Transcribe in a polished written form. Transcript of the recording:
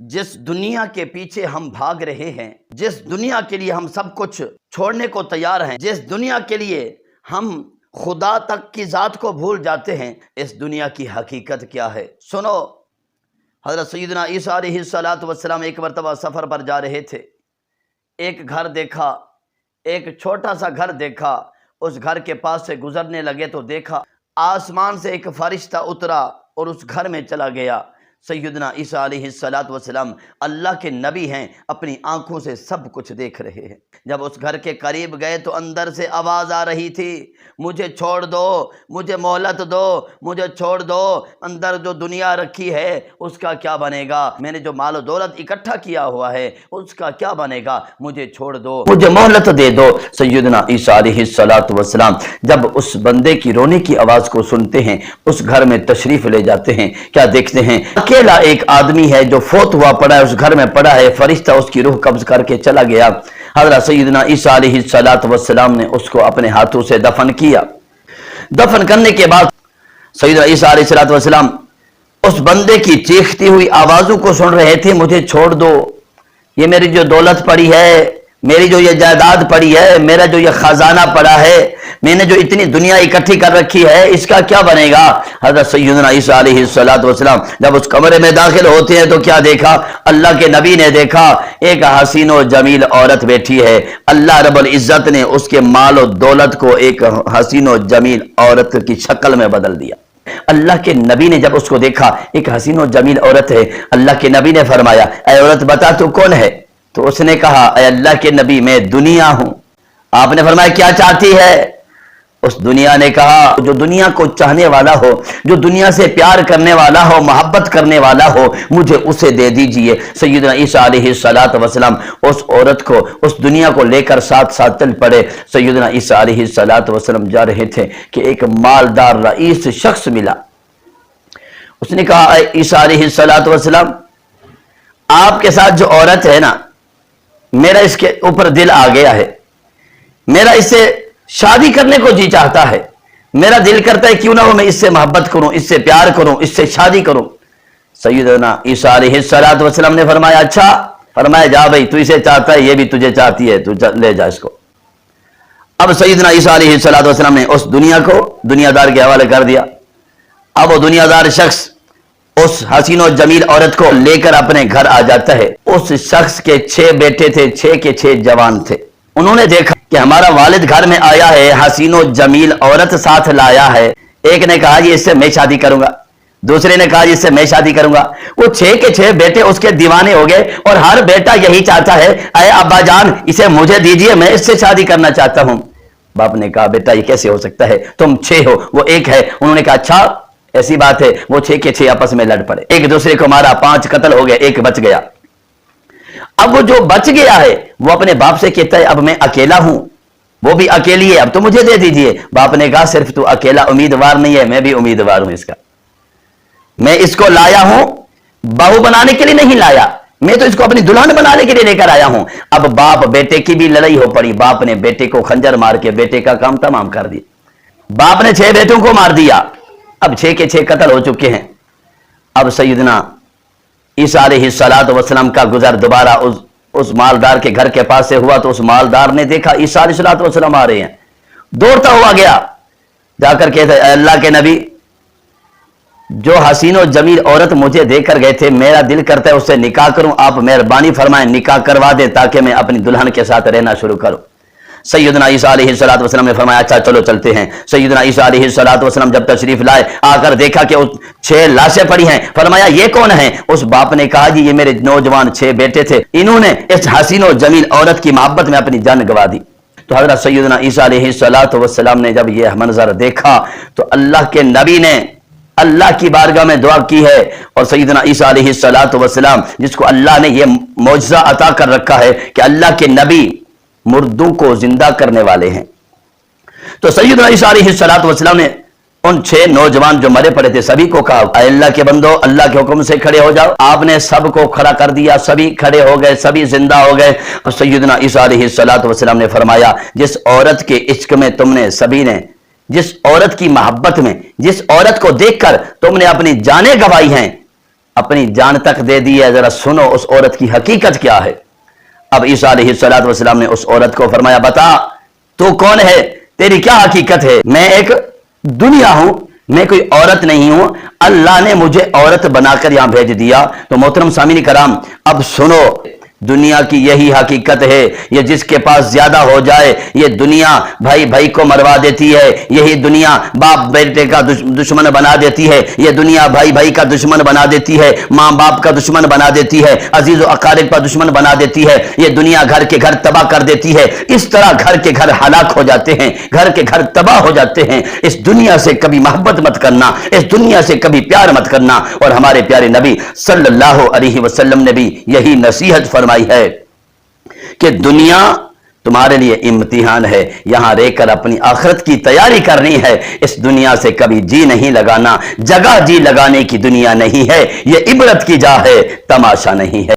जिस दुनिया के पीछे हम भाग रहे हैं, जिस दुनिया के लिए हम सब कुछ छोड़ने को तैयार हैं, जिस दुनिया के लिए हम खुदा तक की ज़ात को भूल जाते हैं, इस दुनिया की हकीकत क्या है? सुनो, हज़रत सैयदना ईसा अलैहिस्सलातु वस्सलाम एक मरतबा सफ़र पर जा रहे थे। एक घर देखा, एक छोटा सा घर देखा। उस घर के पास से गुजरने लगे तो देखा आसमान से एक फरिश्ता उतरा और उस घर में चला गया। सैयदना ईसा अलैहिस्सलातु वस्सलाम अल्लाह के नबी हैं, अपनी आंखों से सब कुछ देख रहे हैं। जब उस घर के करीब गए तो अंदर से आवाज़ आ रही थी, मुझे छोड़ दो, मुझे मोहलत दो, मुझे छोड़ दो। अंदर जो दुनिया रखी है उसका क्या बनेगा? मैंने जो माल और दौलत इकट्ठा किया हुआ है उसका क्या बनेगा? मुझे छोड़ दो, मुझे मोहलत दे दो। सैयदना ईसा अलैहिस्सलातु वस्सलाम जब उस बंदे की रोने की आवाज़ को सुनते हैं, उस घर में तशरीफ़ ले जाते हैं। क्या देखते हैं? अकेला एक आदमी है जो फोत हुआ पड़ा है, उस घर में पड़ा है। फरिश्ता उसकी रूह कब्ज करके चला गया। हज़रत सैयदना ईसा अलैहिस्सलातु वस्सलाम ने उसको अपने हाथों से दफन किया। दफन करने के बाद सैयदना ईसा अलैहिस्सलातु वस्सलाम उस बंदे की चीखती हुई आवाज़ों को सुन रहे थे, मुझे छोड़ दो, ये मेरी जो दौलत पड़ी है, मेरी जो ये जायदाद पड़ी है, मेरा जो ये खजाना पड़ा है, मैंने जो इतनी दुनिया इकट्ठी कर रखी है, इसका क्या बनेगा? हज़रत सैयदना ईसा अलैहिस्सलातु वस्सलाम जब उस कमरे में दाखिल होते हैं तो क्या देखा? अल्लाह के नबी ने देखा एक हसीन और जमील औरत बैठी है। अल्लाह रब्बुल इज़्ज़त ने उसके माल और दौलत को एक हसीन और जमील औरत की शक्ल में बदल दिया। अल्लाह के नबी ने जब उसको देखा, एक हसीन और जमील औरत है, अल्लाह के नबी ने फरमाया, ऐ औरत बता तू कौन है? तो उसने कहा, ऐ अल्लाह के नबी मैं दुनिया हूं। आपने फरमाया क्या चाहती है? उस दुनिया ने कहा, जो दुनिया को चाहने वाला हो, जो दुनिया से प्यार करने वाला हो, मोहब्बत करने वाला हो, मुझे उसे दे दीजिए। सैयदना ईसा अलैहिस्सलातु वस्सलाम उस औरत को, उस दुनिया को लेकर साथ साथ चल पड़े। सैयदना ईसा अलैहिस्सलातु वस्सलाम जा रहे थे कि एक मालदार रईस शख्स मिला। उसने कहा, ईसा अलैहिस्सलातु वस्सलाम आपके साथ जो औरत है ना, मेरा इसके ऊपर दिल आ गया है, मेरा इससे शादी करने को जी चाहता है, मेरा दिल करता है क्यों ना हो मैं इससे मोहब्बत करूं, इससे प्यार करूं, इससे शादी करूं। सैयदना ईसा अलैहिस्सलातु वस्सलाम ने फरमाया, अच्छा। फरमाया, जा भाई, तू इसे चाहता है, ये भी तुझे चाहती है, तू ले जा इसको। अब सैयदना ईसा अलैहिस्सलातु वस्सलाम ने उस दुनिया को दुनियादार के हवाले कर दिया। अब वो दुनियादार शख्स उस हसीन और जमील औरत को लेकर अपने घर आ जाता है। उस शख्स के 6 बेटे थे, 6 के 6 जवान थे। उन्होंने देखा कि हमारा वालिद घर में आया है, हसीन और जमील औरत साथ लाया है। एक ने कहा जी इससे मैं शादी करूंगा, दूसरे ने कहा जी इससे मैं शादी करूंगा। वो 6 के 6 बेटे उसके दीवाने हो गए और हर बेटा यही चाहता है, अरे अब्बा जान इसे मुझे दीजिए, मैं इससे शादी करना चाहता हूं। बाप ने कहा, बेटा ये कैसे हो सकता है, तुम 6 हो, वो 1 है। उन्होंने कहा, अच्छा ऐसी बात है। वो 6 के 6 आपस में लड़ पड़े, एक दूसरे को मारा, 5 कत्ल हो गए, 1 बच गया। अब वो जो बच गया है वो अपने बाप से कहता है, अब मैं अकेला हूं, वो भी अकेली है, अब तो मुझे दे दीजिए। बाप ने कहा, सिर्फ तू अकेला उम्मीदवार नहीं है, मैं भी उम्मीदवार हूं इसका। मैं इसको लाया हूं बहू बनाने के लिए नहीं लाया, मैं तो इसको अपनी दुल्हन बनाने के लिए लेकर आया हूं। अब बाप बेटे की भी लड़ाई हो पड़ी। बाप ने बेटे को खंजर मार के बेटे का काम तमाम कर दिया। बाप ने 6 बेटों को मार दिया। अब 6 के 6 कत्ल हो चुके हैं। अब सैयदना ईसा अलैहिस्सलातु वस्सलाम का गुजर दोबारा उस मालदार के घर के पास से हुआ तो उस मालदार ने देखा ईसा अलैहिस्सलातु वस्सलाम आ रहे हैं। दौड़ता हुआ गया, जाकर कहता है, अल्लाह के नबी जो हसीन और जमील औरत मुझे देकर गए थे, मेरा दिल करता है उससे निकाह करूं, आप मेहरबानी फरमाएं निकाह करवा दें ताकि मैं अपनी दुल्हन के साथ रहना शुरू करूं। सैयदना ईसा अलैहिस्सलातु वस्सलाम ने फरमाया, अच्छा चलो चलते हैं। सैयदना ईसा अलैहिस्सलातु वस्सलाम जब तशरीफ लाए, आकर देखा कि उस 6 लाशें पड़ी हैं। फरमाया, ये कौन है? उस बाप ने कहा, जी ये मेरे नौजवान 6 बेटे थे, इन्होंने इस हसीन और जमील औरत की मोहब्बत में अपनी जान गंवा दी। तो हज़रत सैयदना ईसा अलैहिस्सलातु वस्सलाम ने जब यह मंजर देखा तो अल्लाह के नबी ने अल्लाह की बारगाह में दुआ की है। और सैयदना ईसा अलैहिस्सलातु वस्सलाम जिसको अल्लाह ने यह मौजज़ा अता कर रखा है कि अल्लाह के नबी मुर्दों को जिंदा करने वाले हैं, तो सैयदना ईसा अलैहिस्सलातु वस्सलाम ने उन 6 नौजवान जो मरे पड़े थे सभी को कहा, अल्लाह के बंदो अल्लाह के हुक्म से खड़े हो जाओ। आपने सबको खड़ा कर दिया, सभी खड़े हो गए, सभी जिंदा हो गए। और सैयदना ईसा अलैहिस्सलातु वस्सलाम ने फरमाया, जिस औरत के इश्क में तुमने सभी ने, जिस औरत की मोहब्बत में, जिस औरत को देखकर तुमने अपनी जानें गंवाई हैं, اپنی جان تک دے دی ہے. ذرا سنو اس عورت کی حقیقت کیا ہے. اب عیسیٰ علیہ السلام نے اس عورت کو فرمایا بتا تو کون ہے, تیری کیا حقیقت ہے. میں ایک دنیا ہوں, میں کوئی عورت نہیں ہوں, اللہ نے مجھے عورت بنا کر یہاں بھیج دیا. تو محترم سامعین کرام اب سنو, دنیا کی یہی حقیقت ہے. یہ جس کے پاس زیادہ ہو جائے یہ دنیا بھائی بھائی کو مروا دیتی ہے, یہی دنیا باپ بیٹے کا دشمن بنا دیتی ہے, یہ دنیا بھائی بھائی کا دشمن بنا دیتی ہے, ماں باپ کا دشمن بنا دیتی ہے, عزیز و اقارب کا دشمن بنا دیتی ہے. یہ دنیا گھر کے گھر تباہ کر دیتی ہے. اس طرح گھر کے گھر ہلاک ہو جاتے ہیں, گھر کے گھر تباہ ہو جاتے ہیں. اس دنیا سے کبھی محبت مت کرنا, اس دنیا سے کبھی پیار مت کرنا. اور ہمارے پیارے نبی صلی اللہ علیہ وسلم نے بھی یہی نصیحت فرمائی ہے کہ دنیا تمہارے لیے امتحان ہے, یہاں رہ کر اپنی آخرت کی تیاری کرنی ہے. اس دنیا سے کبھی جی نہیں لگانا, جگہ جی لگانے کی دنیا نہیں ہے, یہ عبرت کی جا ہے, تماشا نہیں ہے.